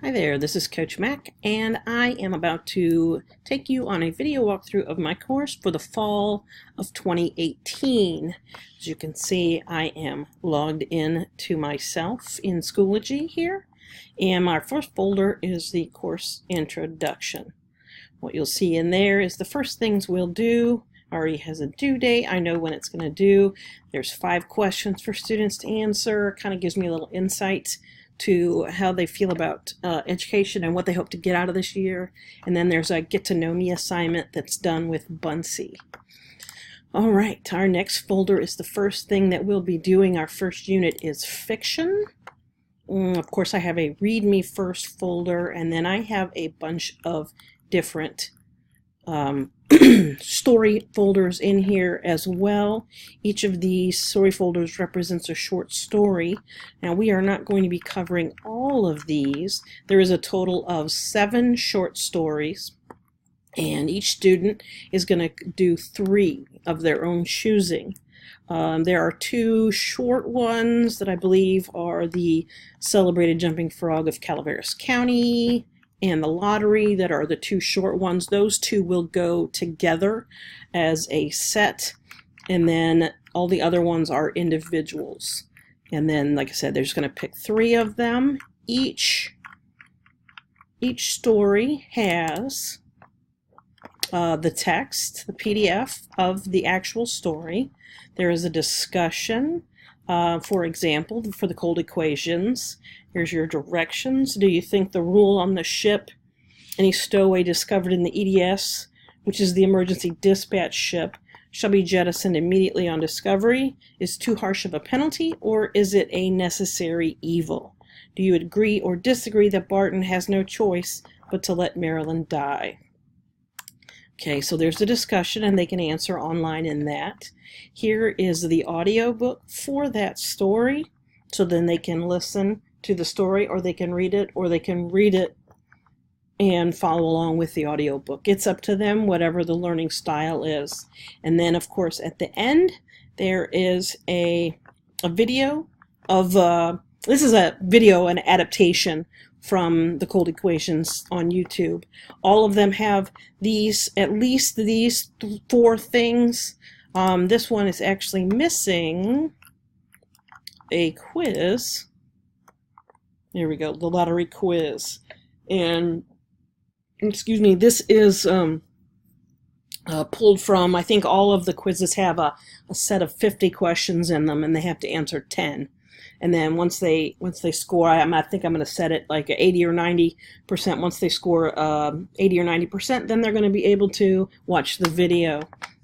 Hi there, this is Coach Mac, and I am about to take you on a video walkthrough of my course for the fall of 2018. As you can see, I am logged in to myself in Schoology here, and my first folder is the course introduction. What you'll see in there is the first things we'll do. Already has a due date. I know when it's going to do. There's 5 questions for students to answer. Kind of gives me a little insight to how they feel about education and what they hope to get out of this year. And then there's a get to know me assignment that's done with Buncee. All right, our next folder is the first thing that we'll be doing. Our first unit is fiction. Of course, I have a read me first folder, and then I have a bunch of different story folders in here as well. Each of these story folders represents a short story. Now we are not going to be covering all of these. There is a total of 7 short stories, and each student is going to do 3 of their own choosing. There are 2 short ones that I believe are the Celebrated Jumping Frog of Calaveras County and the Lottery, that are the 2 short ones. Those 2 will go together as a set, and then all the other ones are individuals. And then, like I said, they're just going to pick 3 of them. Each story has the text, the PDF of the actual story. There is a discussion. For example, for the cold equations, here's your directions. Do you think the rule on the ship, any stowaway discovered in the EDS, which is the emergency dispatch ship, shall be jettisoned immediately on discovery, is too harsh of a penalty, or is it a necessary evil? Do you agree or disagree that Barton has no choice but to let Marilyn die? Okay, so there's the discussion, and they can answer online in that. Here is the audio book for that story, so then they can listen to the story, or they can read it, and follow along with the audio book. It's up to them, whatever the learning style is. And then, of course, at the end, there is a video of, this is a video, an adaptation from the cold equations on YouTube. All of them have at least these 4 things. This one is actually missing a quiz. There we go, the lottery quiz. And, excuse me, this is pulled from, I think all of the quizzes have a set of 50 questions in them, and they have to answer 10. And then once they score, I think I'm going to set it like 80 or 90%. Once they score 80 or 90%, then they're going to be able to watch the video.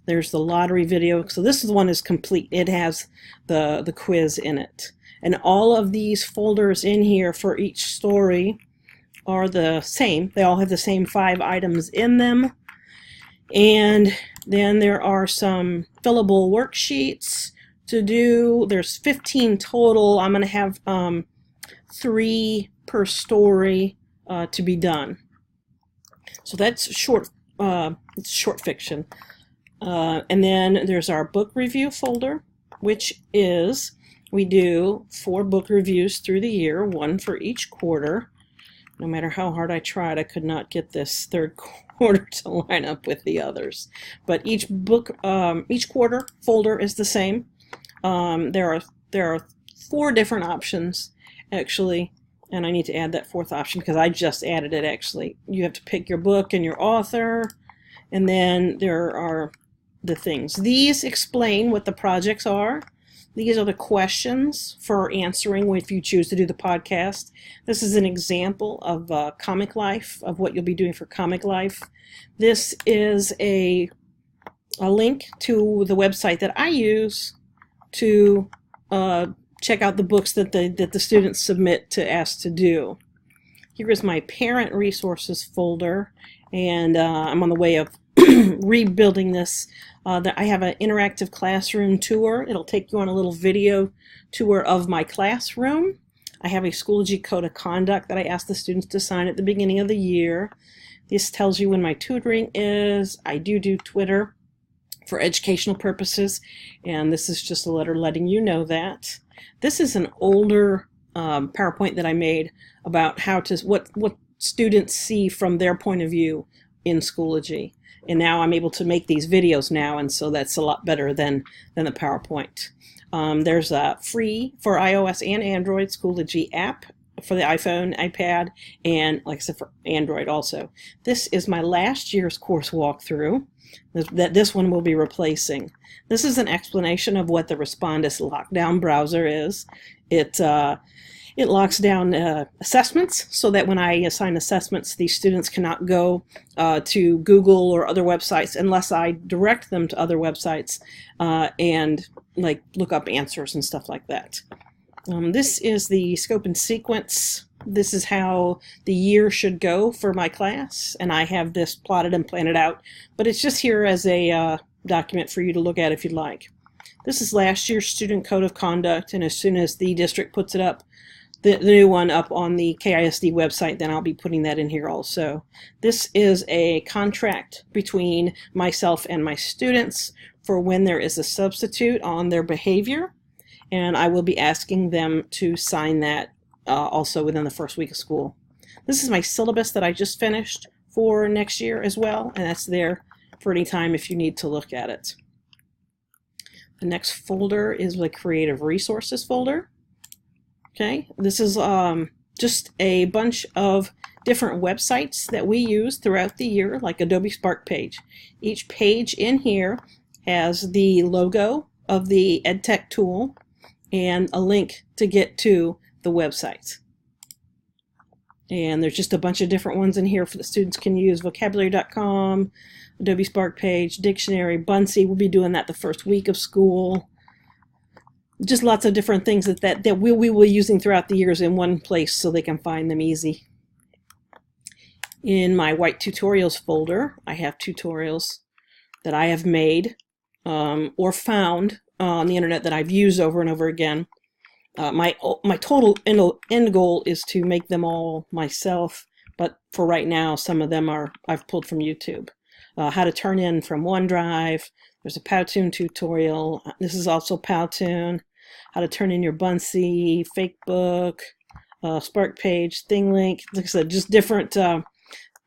There's the lottery video. So this one is complete. It has the quiz in it. And all of these folders in here for each story are the same. They all have the same 5 items in them. And then there are some fillable worksheets to do. There's 15 total. I'm going to have 3 per story to be done. So that's short. It's short fiction. And then there's our book review folder, which is, we do 4 book reviews through the year, 1 for each quarter. No matter how hard I tried, I could not get this 3rd quarter to line up with the others. But each quarter folder is the same. There are 4 different options, actually, and I need to add that 4th option because I just added it, actually. You have to pick your book and your author, and then there are the things. These explain what the projects are. These are the questions for answering if you choose to do the podcast. This is an example of Comic Life, of what you'll be doing for Comic Life. This is a link to the website that I use to check out the books that the students submit to ask to do. Here is my parent resources folder, and I'm on the way of rebuilding this. I have an interactive classroom tour. It'll take you on a little video tour of my classroom. I have a Schoology Code of Conduct that I ask the students to sign at the beginning of the year. This tells you when my tutoring is. I do Twitter for educational purposes, and this is just a letter letting you know that. This is an older PowerPoint that I made about how to what students see from their point of view in Schoology. And now I'm able to make these videos now, and so that's a lot better than the PowerPoint. There's a free for iOS and Android Schoology app for the iPhone, iPad, and like I said, for Android also. This is my last year's course walkthrough that this one will be replacing. This is an explanation of what the Respondus Lockdown browser is. It locks down assessments so that when I assign assessments, these students cannot go to Google or other websites unless I direct them to other websites and like look up answers and stuff like that. This is the scope and sequence. This is how the year should go for my class, and I have this plotted and planned out, but it's just here as a document for you to look at if you'd like. This is last year's student code of conduct, and as soon as the district puts it up, the new one up on the KISD website, then I'll be putting that in here also. This is a contract between myself and my students for when there is a substitute on their behavior, and I will be asking them to sign that also within the first week of school. This is my syllabus that I just finished for next year as well, and that's there for any time if you need to look at it. The next folder is the Creative Resources folder. Okay, this is just a bunch of different websites that we use throughout the year, like Adobe Spark page. Each page in here has the logo of the EdTech tool and a link to get to the website. And there's just a bunch of different ones in here for the students can use. Vocabulary.com, Adobe Spark page, Dictionary, Buncee. We'll be doing that the first week of school. Just lots of different things that we will be using throughout the years in one place so they can find them easy. In my white tutorials folder, I have tutorials that I have made or found on the internet that I've used over and over again. My total end goal is to make them all myself, but for right now, some of them I've pulled from YouTube. How to turn in from OneDrive. There's a Powtoon tutorial. This is also Powtoon. How to turn in your Buncee, Fakebook, Spark page, ThingLink. Like I said, just different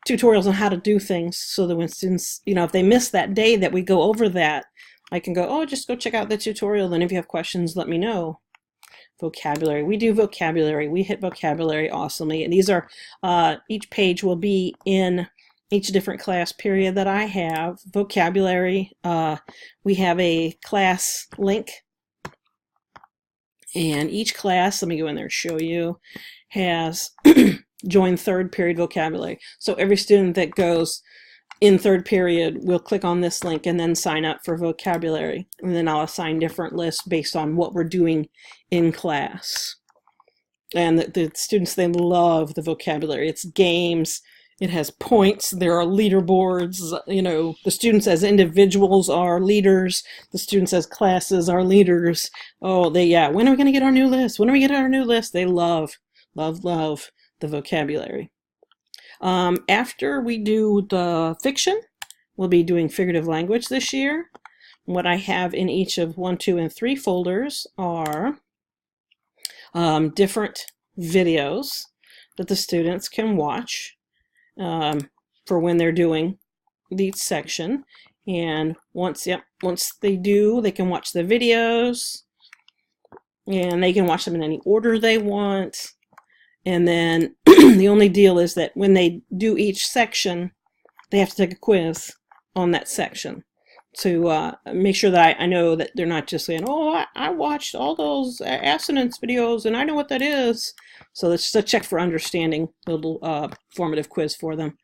tutorials on how to do things so that when students, if they miss that day that we go over that, I can go, oh, just go check out the tutorial. Then if you have questions, let me know. Vocabulary. We do vocabulary. We hit vocabulary awesomely. And these are, each page will be in each different class period that I have. Vocabulary, we have a class link. And each class, let me go in there and show you, has join third period vocabulary. So every student that goes in third period will click on this link and then sign up for vocabulary. And then I'll assign different lists based on what we're doing in class. And the students, they love the vocabulary. It's games. It has points. There are leaderboards. The students as individuals are leaders. The students as classes are leaders. Oh, when are we going to get our new list? When are we going to get our new list? They love the vocabulary. After we do the fiction, we'll be doing figurative language this year. What I have in each of 1, 2, and 3 folders are different videos that the students can watch for when they're doing each section. And once they do, they can watch the videos, and they can watch them in any order they want. And then the only deal is that when they do each section, they have to take a quiz on that section to make sure that I know that they're not just saying, oh, I watched all those assonance videos and I know what that is. So it's just a check for understanding, a little formative quiz for them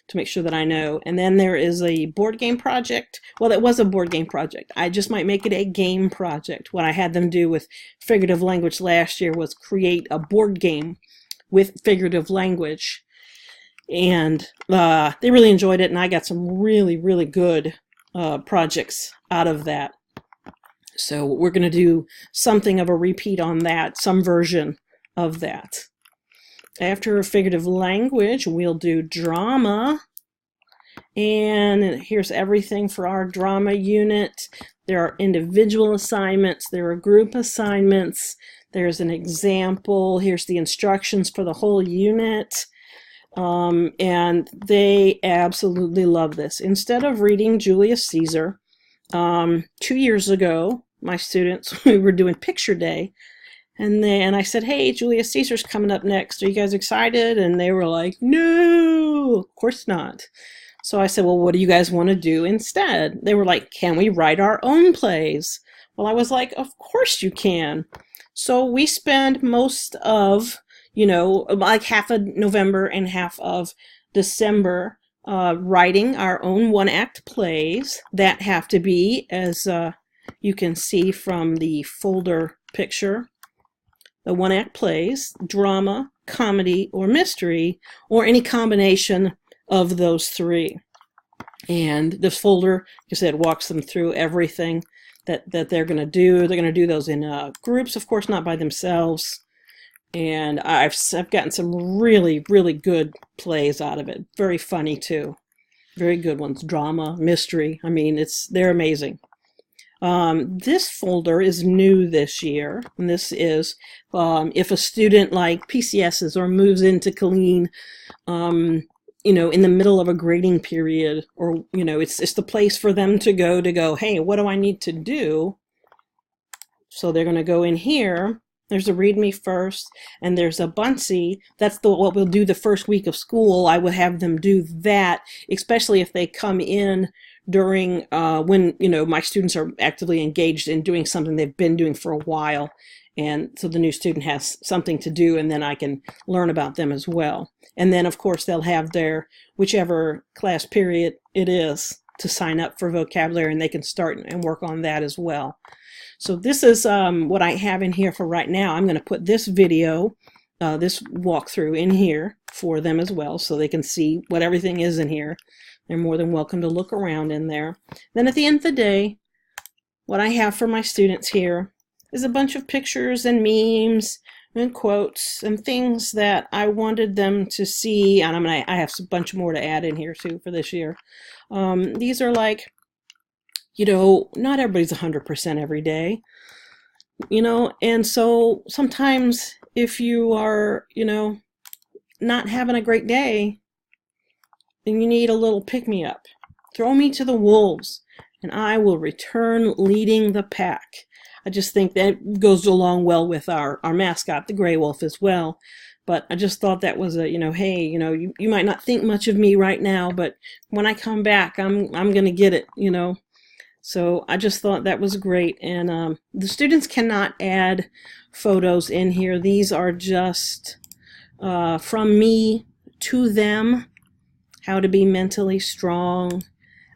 to make sure that I know. And then there is a board game project. Well, it was a board game project. I just might make it a game project. What I had them do with figurative language last year was create a board game with figurative language. And they really enjoyed it, and I got some really, really good projects out of that. So we're going to do something of a repeat on that, some version of that. After figurative language, we'll do drama. And here's everything for our drama unit. There are individual assignments. There are group assignments. There's an example. Here's the instructions for the whole unit. And they absolutely love this. Instead of reading Julius Caesar, 2 years ago, my students, we were doing picture day, and I said, hey, Julius Caesar's coming up next. Are you guys excited? And they were like, no, of course not. So I said, well, what do you guys want to do instead? They were like, can we write our own plays? Well, I was like, of course you can. So we spend most of, like half of November and half of December writing our own one-act plays that have to be, as you can see from the folder picture, the one-act plays, drama, comedy, or mystery, or any combination of those three. And this folder, like I said, walks them through everything that they're going to do. They're going to do those in groups, of course, not by themselves. And I've gotten some really, really good plays out of it. Very funny, too. Very good ones. Drama, mystery. I mean, they're amazing. This folder is new this year, and this is if a student like PCSs or moves into Killeen, in the middle of a grading period, or it's the place for them to go, hey, what do I need to do? So they're going to go in here. There's a Read Me First, and there's a Buncee. That's what we'll do the first week of school. I would have them do that, especially if they come in during when my students are actively engaged in doing something they've been doing for a while, and so the new student has something to do, and then I can learn about them as well. And then of course they'll have their whichever class period it is to sign up for vocabulary, and they can start and work on that as well. So this is what I have in here for right now. I'm going to put this video, this walkthrough in here for them as well, so they can see what everything is in here. They're more than welcome to look around in there. Then at the end of the day, what I have for my students here is a bunch of pictures and memes and quotes and things that I wanted them to see. And I have a bunch more to add in here too for this year. These are like, not everybody's 100% every day, and so sometimes if you are, not having a great day, and you need a little pick-me-up, throw me to the wolves, and I will return leading the pack. I just think that goes along well with our mascot, the gray wolf, as well. But I just thought that was a, hey, you might not think much of me right now, but when I come back, I'm going to get it, So I just thought that was great. And the students cannot add photos in here. These are just from me to them. How to be mentally strong.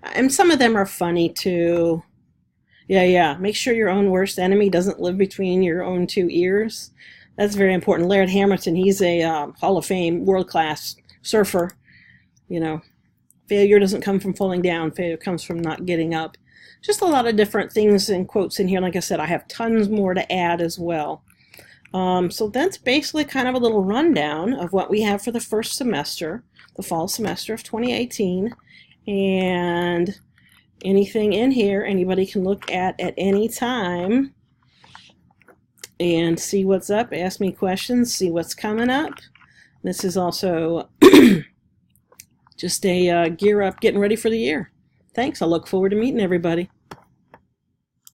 And some of them are funny too. Yeah. Make sure your own worst enemy doesn't live between your own two ears. That's very important. Laird Hamilton, he's a Hall of Fame, world-class surfer. Failure doesn't come from falling down. Failure comes from not getting up. Just a lot of different things and quotes in here. Like I said, I have tons more to add as well. So that's basically kind of a little rundown of what we have for the first semester, the fall semester of 2018, and anything in here anybody can look at any time and see what's up, ask me questions, see what's coming up. This is also just a gear up, getting ready for the year. Thanks. I look forward to meeting everybody.